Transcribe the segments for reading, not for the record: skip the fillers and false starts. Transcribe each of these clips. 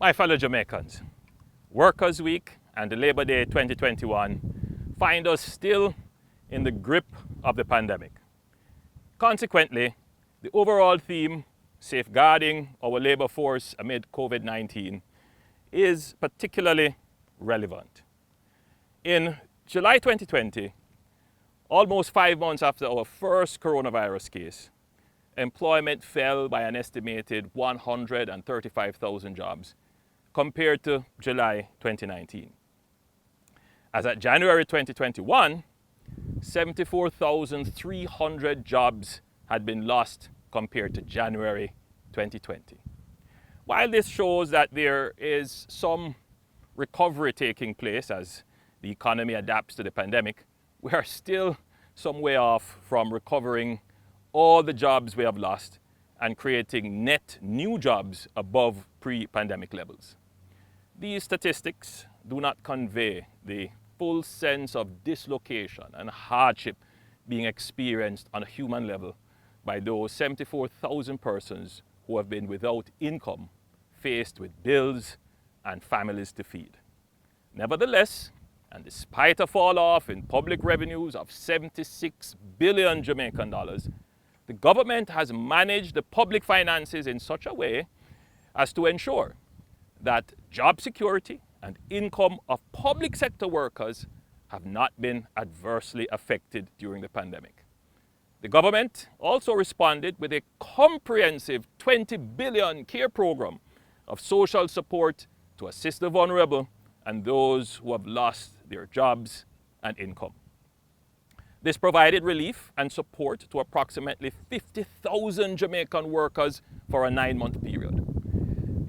My fellow Jamaicans, Workers' Week and the Labor Day 2021 find us still in the grip of the pandemic. Consequently, the overall theme, safeguarding our labor force amid COVID-19, is particularly relevant. In July 2020, almost 5 months after our first coronavirus case, employment fell by an estimated 135,000 jobs compared to July 2019. As at January 2021, 74,300 jobs had been lost compared to January 2020. While this shows that there is some recovery taking place as the economy adapts to the pandemic, we are still some way off from recovering all the jobs we have lost and creating net new jobs above pre-pandemic levels. These statistics do not convey the full sense of dislocation and hardship being experienced on a human level by those 74,000 persons who have been without income, faced with bills and families to feed. Nevertheless, and despite a fall off in public revenues of 76 billion Jamaican dollars, the government has managed the public finances in such a way as to ensure that job security and income of public sector workers have not been adversely affected during the pandemic. The government also responded with a comprehensive 20 billion care program of social support to assist the vulnerable and those who have lost their jobs and income. This provided relief and support to approximately 50,000 Jamaican workers for a 9-month period.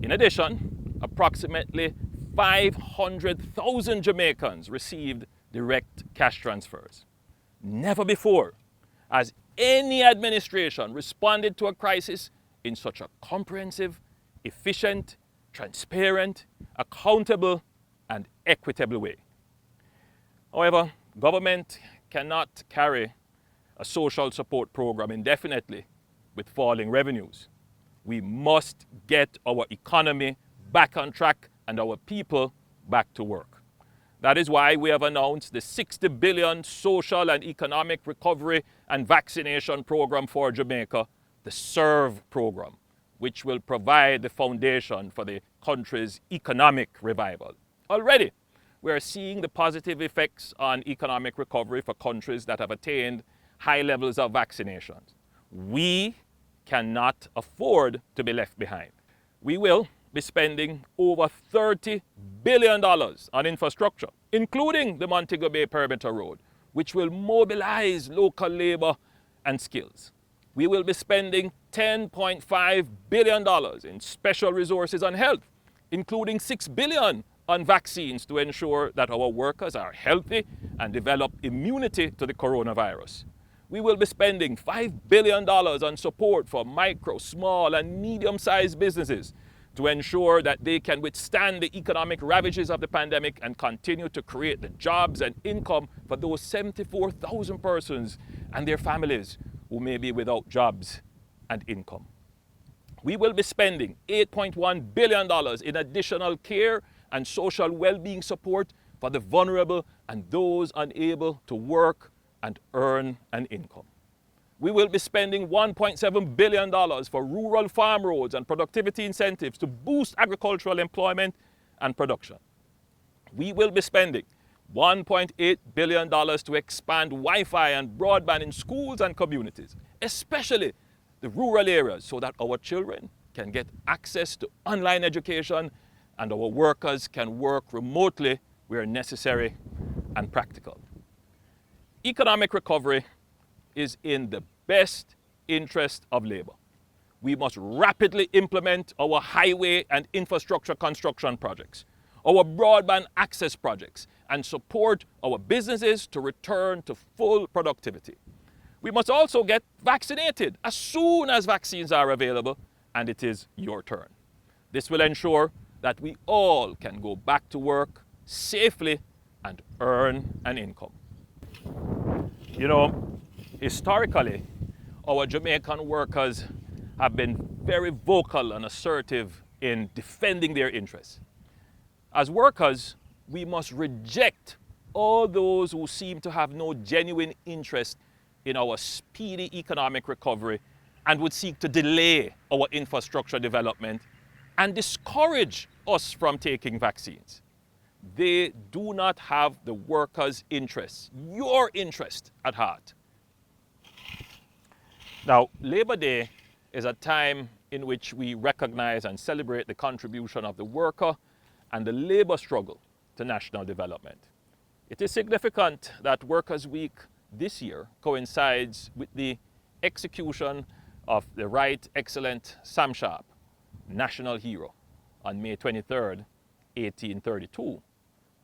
In addition, approximately 500,000 Jamaicans received direct cash transfers. Never before has any administration responded to a crisis in such a comprehensive, efficient, transparent, accountable, and equitable way. However, government cannot carry a social support program indefinitely with falling revenues. We must get our economy back on track and our people back to work. That is why we have announced the 60 billion social and economic recovery and vaccination program for Jamaica, the SERVE program, which will provide the foundation for the country's economic revival. Already, we are seeing the positive effects on economic recovery for countries that have attained high levels of vaccinations. We cannot afford to be left behind. We will be spending over $30 billion on infrastructure, including the Montego Bay Perimeter Road, which will mobilize local labor and skills. We will be spending $10.5 billion in special resources on health, including $6 billion on vaccines to ensure that our workers are healthy and develop immunity to the coronavirus. We will be spending $5 billion on support for micro, small, and medium-sized businesses to ensure that they can withstand the economic ravages of the pandemic and continue to create the jobs and income for those 74,000 persons and their families who may be without jobs and income. We will be spending $8.1 billion in additional care and social well-being support for the vulnerable and those unable to work and earn an income. We will be spending $1.7 billion for rural farm roads and productivity incentives to boost agricultural employment and production. We will be spending $1.8 billion to expand Wi-Fi and broadband in schools and communities, especially the rural areas, so that our children can get access to online education and our workers can work remotely where necessary and practical. Economic recovery is in the best interest of labor. We must rapidly implement our highway and infrastructure construction projects, our broadband access projects, and support our businesses to return to full productivity. We must also get vaccinated as soon as vaccines are available, and it is your turn. This will ensure that we all can go back to work safely and earn an income. You know, historically, our Jamaican workers have been very vocal and assertive in defending their interests. As workers, we must reject all those who seem to have no genuine interest in our speedy economic recovery and would seek to delay our infrastructure development and discourage us from taking vaccines. They do not have the workers' interests, your interest, at heart. Now, Labor Day is a time in which we recognize and celebrate the contribution of the worker and the labor struggle to national development. It is significant that Workers' Week this year coincides with the execution of the Right Excellent Sam Sharp, national hero, on May 23, 1832,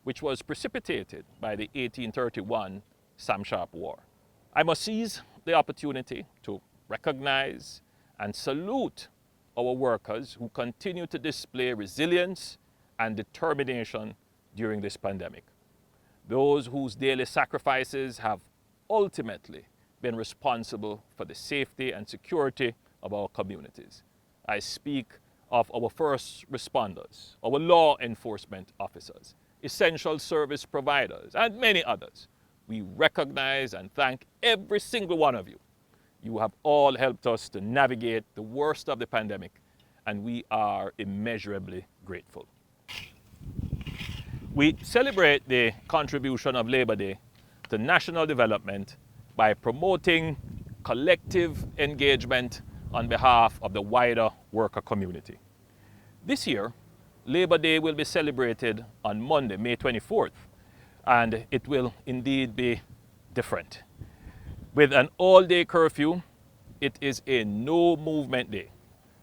which was precipitated by the 1831 Sam Sharp War. I must seize the opportunity to recognize and salute our workers who continue to display resilience and determination during this pandemic. Those whose daily sacrifices have ultimately been responsible for the safety and security of our communities. I speak of our first responders, our law enforcement officers, essential service providers, and many others. We recognize and thank every single one of you. You have all helped us to navigate the worst of the pandemic, and we are immeasurably grateful. We celebrate the contribution of Labor Day to national development by promoting collective engagement on behalf of the wider worker community. This year, Labor Day will be celebrated on Monday, May 24th, and it will indeed be different. With an all-day curfew, it is a no-movement day.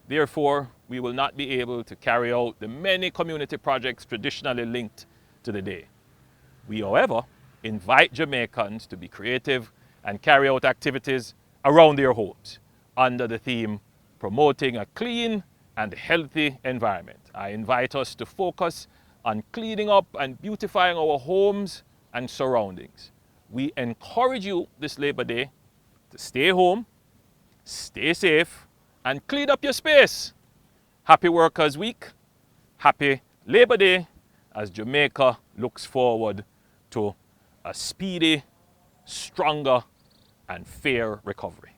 Therefore, we will not be able to carry out the many community projects traditionally linked to the day. We, however, invite Jamaicans to be creative and carry out activities around their homes under the theme, Promoting a Clean and Healthy Environment. I invite us to focus on cleaning up and beautifying our homes and surroundings. We encourage you this Labor Day to stay home, stay safe, and clean up your space. Happy Workers' Week, happy Labor Day, as Jamaica looks forward to a speedy, stronger, and fair recovery.